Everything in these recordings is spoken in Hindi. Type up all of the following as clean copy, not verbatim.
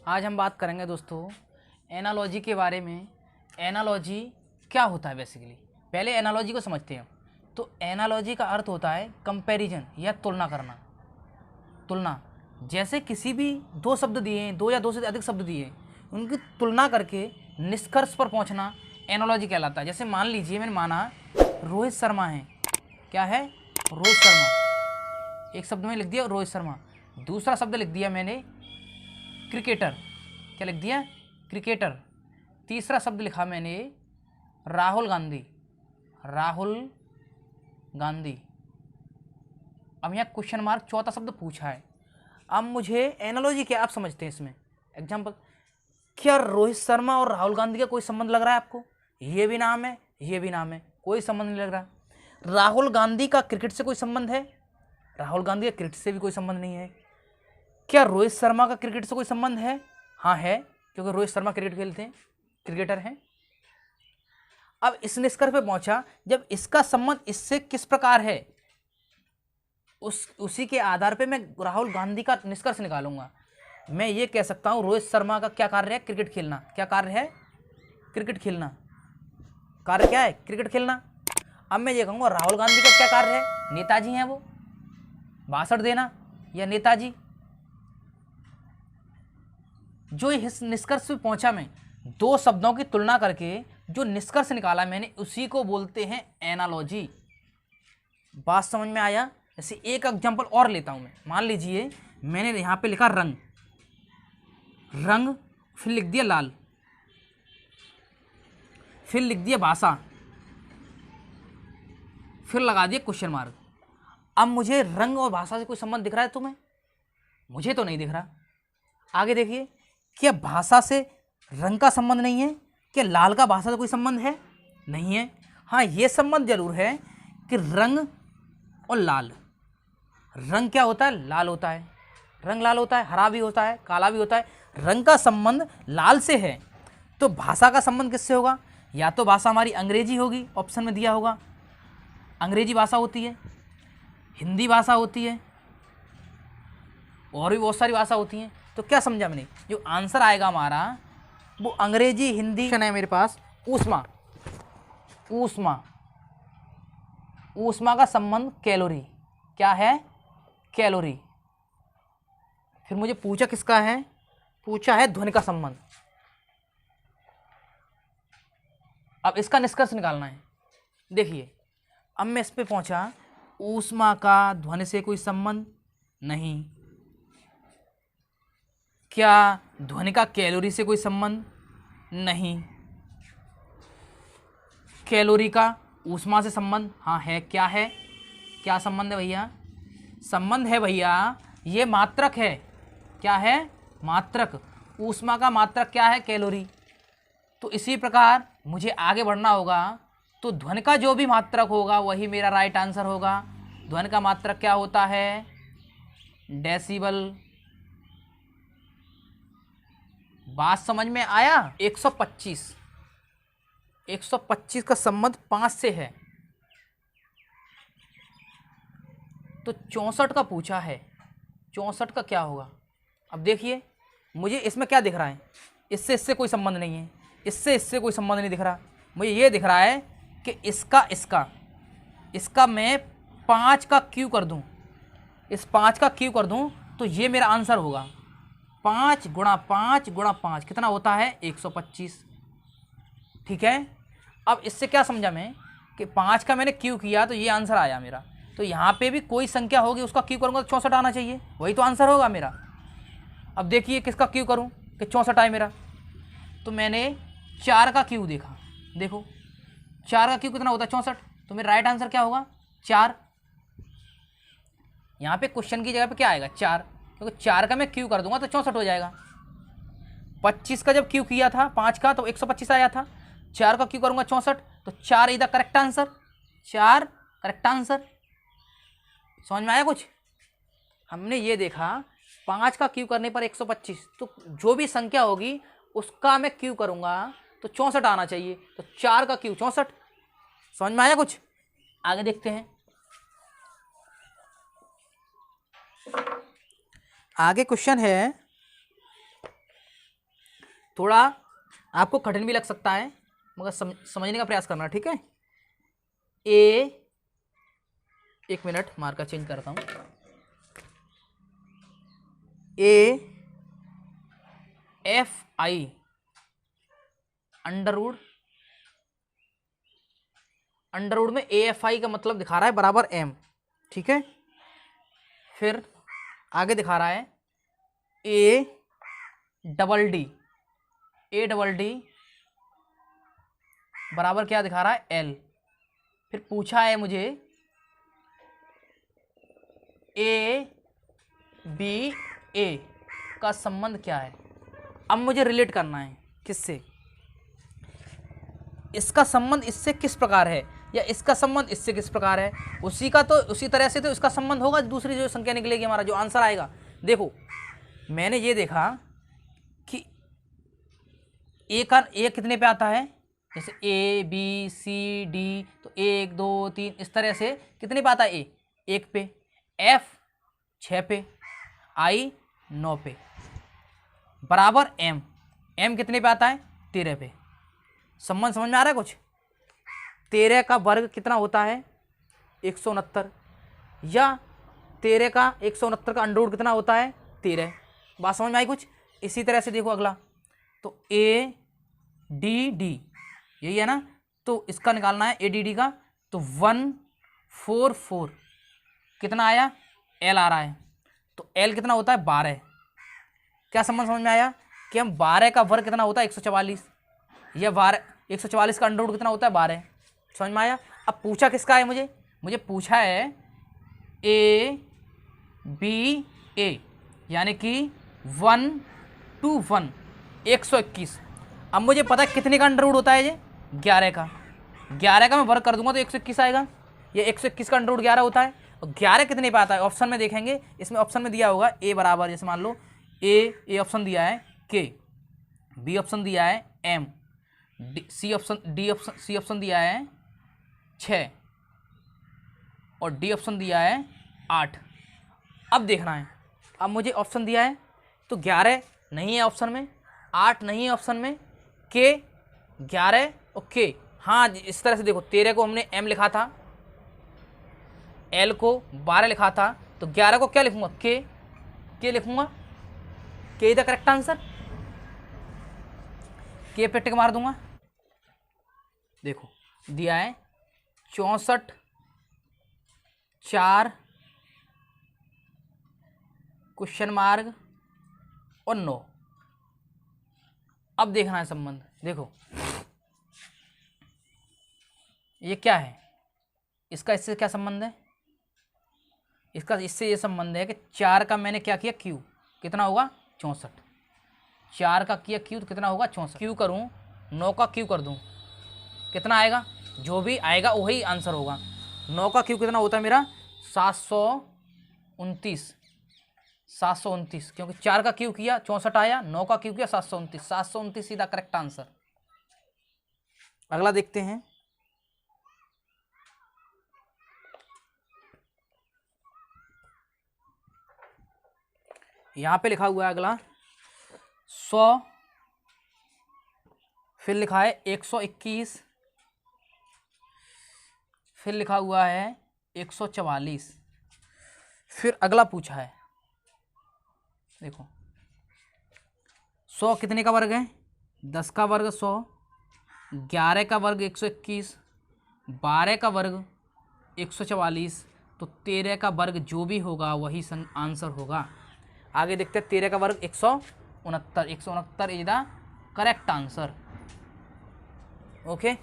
आज हम बात करेंगे दोस्तों एनालॉजी के बारे में। एनालॉजी क्या होता है बेसिकली, पहले एनालॉजी को समझते हैं। तो एनालॉजी का अर्थ होता है कंपैरिजन या तुलना करना। तुलना, जैसे किसी भी दो शब्द दिए हैं, दो या दो से अधिक शब्द दिए हैं, उनकी तुलना करके निष्कर्ष पर पहुंचना एनालॉजी कहलाता है। जैसे मान लीजिए मैंने माना रोहित शर्मा है, क्या है रोहित शर्मा, एक शब्द में लिख दिया रोहित शर्मा, दूसरा शब्द लिख दिया मैंने क्रिकेटर, क्या लिख दिया क्रिकेटर, तीसरा शब्द लिखा मैंने राहुल गांधी, राहुल गांधी। अब यहाँ क्वेश्चन मार्क चौथा शब्द पूछा है। अब मुझे एनालॉजी क्या आप समझते हैं इसमें। एग्जाम्पल, क्या रोहित शर्मा और राहुल गांधी का कोई संबंध लग रहा है आपको? ये भी नाम है, ये भी नाम है, कोई संबंध नहीं लग रहा। राहुल गांधी का क्रिकेट से कोई संबंध है? राहुल गांधी का क्रिकेट से भी कोई संबंध नहीं है। क्या रोहित शर्मा का क्रिकेट से कोई संबंध है? हाँ है, क्योंकि रोहित शर्मा क्रिकेट खेलते हैं, क्रिकेटर हैं। अब इस निष्कर्ष पे पहुंचा, जब इसका संबंध इससे किस प्रकार है उसी के आधार पे मैं राहुल गांधी का निष्कर्ष निकालूंगा। मैं ये कह सकता हूँ रोहित शर्मा का क्या कार्य है? क्रिकेट खेलना। क्या कार्य है? क्रिकेट खेलना। कार्य क्या है? क्रिकेट खेलना। अब मैं ये कहूँगा राहुल गांधी का क्या कार्य है? नेताजी हैं वो, भाषण देना या नेताजी। जो इस निष्कर्ष पे पहुंचा, मैं दो शब्दों की तुलना करके जो निष्कर्ष निकाला मैंने, उसी को बोलते हैं एनालॉजी। बात समझ में आया? जैसे एक एग्जांपल और लेता हूं मैं। मान लीजिए मैंने यहां पे लिखा रंग, रंग, फिर लिख दिया लाल, फिर लिख दिया भाषा, फिर लगा दिया क्वेश्चन मार्क। अब मुझे रंग और भाषा से कोई संबंध दिख रहा है तुम्हें? मुझे तो नहीं दिख रहा। आगे देखिए, क्या भाषा से रंग का संबंध नहीं है? क्या लाल का भाषा से कोई संबंध है? नहीं है। हाँ, ये संबंध जरूर है कि रंग और लाल, रंग क्या होता है? लाल होता है। रंग लाल होता है, हरा भी होता है, काला भी होता है। रंग का संबंध लाल से है, तो भाषा का संबंध किससे होगा? या तो भाषा हमारी अंग्रेजी होगी, ऑप्शन में दिया होगा, अंग्रेजी भाषा होती है, हिंदी भाषा होती है, और भी बहुत सारी भाषा होती हैं। तो क्या समझा मैंने? जो आंसर आएगा हमारा वो अंग्रेजी, हिंदी है मेरे पास। ऊष्मा, ऊष्मा, ऊष्मा का संबंध कैलोरी, क्या है? कैलोरी। फिर मुझे पूछा किसका है? पूछा है ध्वनि का संबंध। अब इसका निष्कर्ष निकालना है। देखिए, अब मैं इस पे पहुंचा, ऊष्मा का ध्वनि से कोई संबंध नहीं। क्या ध्वनि का कैलोरी से कोई संबंध? नहीं। कैलोरी का ऊष्मा से संबंध? हाँ है। क्या है? क्या संबंध है भैया? संबंध है भैया, ये मात्रक है। क्या है? मात्रक। ऊष्मा का मात्रक क्या है? कैलोरी। तो इसी प्रकार मुझे आगे बढ़ना होगा, तो ध्वनि का जो भी मात्रक होगा वही मेरा राइट आंसर होगा। ध्वनि का मात्रक क्या होता है? डेसिबल। बात समझ में आया? 125, 125 का संबंध 5 से है, तो 64 का पूछा है, 64 का क्या होगा? अब देखिए, मुझे इसमें क्या दिख रहा है? इससे कोई संबंध नहीं है, इससे कोई संबंध नहीं दिख रहा। मुझे ये दिख रहा है कि इसका मैं 5 का क्यू कर दूं, इस 5 का क्यू कर दूं, तो ये मेरा आंसर होगा। 5 गुणा 5 गुणा 5 कितना होता है? 125। ठीक है। अब इससे क्या समझा मैं कि 5 का मैंने क्यू किया तो ये आंसर आया मेरा। तो यहाँ पे भी कोई संख्या होगी, उसका क्यू करूँगा तो 64 आना चाहिए, वही तो आंसर होगा मेरा। अब देखिए किसका क्यू करूँ कि 64 आए मेरा। तो मैंने 4 का क्यू देखा, देखो 4 का क्यू कितना होता है? 64। तो मेरा राइट आंसर क्या होगा? 4। यहाँ पे क्वेश्चन की जगह पे क्या आएगा? 4, क्योंकि 4 का मैं क्यू कर दूंगा तो 64 हो जाएगा। 25 का जब क्यू किया था 5 का तो 125 आया था, 4 का क्यू करूंगा 64, तो 4 इधर करेक्ट आंसर, 4 करेक्ट आंसर। समझ में आया कुछ? हमने ये देखा 5 का क्यू करने पर 125, तो जो भी संख्या होगी उसका मैं क्यू करूंगा तो 64 आना चाहिए, तो 4 का क्यू 64। समझ में आया कुछ? आगे देखते हैं। आगे क्वेश्चन है थोड़ा आपको कठिन भी लग सकता है, मगर समझने का प्रयास करना, ठीक है। एक मिनट, मार्कर चेंज करता हूँ। AFI अंडरवुड में AFI का मतलब दिखा रहा है बराबर M, ठीक है। फिर आगे दिखा रहा है ADD बराबर क्या दिखा रहा है L। फिर पूछा है मुझे ABA का संबंध क्या है। अब मुझे रिलेट करना है किससे, इसका संबंध इससे किस प्रकार है, या इसका संबंध इससे किस प्रकार है। उसी का तो उसी तरह से तो इसका संबंध होगा, दूसरी जो संख्या निकलेगी हमारा जो आंसर आएगा। देखो मैंने ये देखा कि ए कितने पे आता है, जैसे ABCD, तो 1 2 3 इस तरह से कितने पे आता है, A 1 पे, F 6 पे, I 9 पे, बराबर M कितने पे आता है 13 पे। संबंध समझ में आ रहा है कुछ। 13 का वर्ग कितना होता है 169, या 13 का 169 का अंडरवुड कितना होता है 13। बात समझ में आई कुछ। इसी तरह से देखो अगला, तो ADD यही है ना, तो इसका निकालना है ADD का, तो 144 कितना आया L आ रहा है, तो L कितना होता है 12। क्या संबंध समझ में आया कि हम 12 का वर्ग कितना होता है 144, या 144 का अंडरवुड कितना होता है 12। समझ में आया। अब पूछा किसका है, मुझे पूछा है ABA यानी कि 1 to 1 121। अब मुझे पता है कितने का अंडरवुड होता है ये 11 का। 11 का मैं वर्ग कर दूंगा तो 121 आएगा। ये 121 का अंडरवुड 11 होता है। और 11 कितने पे आता है ऑप्शन में देखेंगे, इसमें ऑप्शन में दिया होगा A बराबर, जैसे मान लो ए ऑप्शन दिया है K, B ऑप्शन दिया है M, सी ऑप्शन दिया है 6 और D ऑप्शन दिया है 8। अब देखना है, अब मुझे ऑप्शन दिया है तो 11 नहीं है ऑप्शन में, 8 नहीं है ऑप्शन में, K 11 और K, हाँ इस तरह से देखो 13 को हमने M लिखा था, L को 12 लिखा था, तो 11 को क्या लिखूंगा K लिखूंगा। K is the correct answer. K पे टिक मार दूंगा। देखो दिया है 64 4 क्वेश्चन मार्क और 9। अब देखना है संबंध। देखो ये क्या है, इसका इससे क्या संबंध है, इसका इससे ये संबंध है कि 4 का मैंने क्या किया Q, कितना होगा 64। 4 का किया Q तो कितना होगा 64। Q करूँ 9 का Q कर दूँ कितना आएगा, जो भी आएगा वही आंसर होगा। 9 का Q कितना होता है मेरा 729, क्योंकि 4 का Q किया 64 आया, 9 का Q किया 729 सीधा करेक्ट आंसर। अगला देखते हैं। यहाँ पे लिखा हुआ है अगला 100, फिर लिखा है 121, फिर लिखा हुआ है 144, फिर अगला पूछा है। देखो 100 कितने का वर्ग है 10 का वर्ग 100, 11 का वर्ग 121, 12 का वर्ग 144, तो 13 का वर्ग जो भी होगा वही आंसर होगा। आगे देखते हैं 13 का वर्ग 169 is the correct answer. Okay,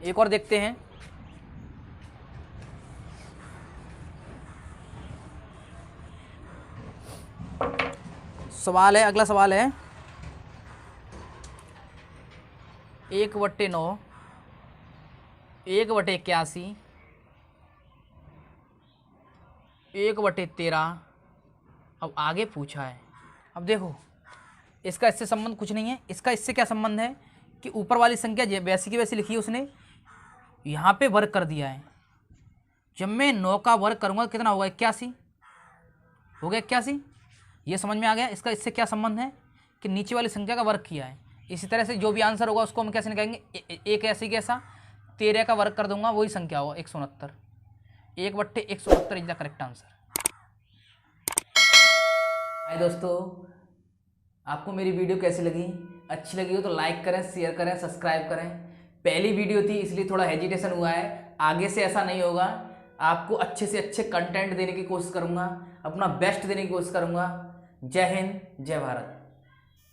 एक और देखते हैं। सवाल है, अगला सवाल है 1/9 1/81 1/13। अब आगे पूछा है, अब देखो इसका इससे संबंध कुछ नहीं है, इसका इससे क्या संबंध है कि ऊपर वाली संख्या वैसी की वैसी लिखी है उसने, यहाँ पे वर्ग कर दिया है। जब मैं 9 का वर्ग करूँगा कितना होगा 81 हो गया 81, ये समझ में आ गया। इसका इससे क्या संबंध है कि नीचे वाली संख्या का वर्ग किया है। इसी तरह से जो भी आंसर होगा उसको हम कैसे निकालेंगे, एक ऐसे कैसा 13 का वर्ग कर दूंगा, वही संख्या होगा 169। 1/169 इज द करेक्ट आंसर। हाय दोस्तों, आपको मेरी वीडियो कैसी लगी? अच्छी लगी हो तो लाइक करें, शेयर करें, सब्सक्राइब करें। पहली वीडियो थी इसलिए थोड़ा हेजिटेशन हुआ है, आगे से ऐसा नहीं होगा। आपको अच्छे से अच्छे कंटेंट देने की कोशिश करूँगा, अपना बेस्ट देने की कोशिश करूँगा। जय हिंद, जय भारत।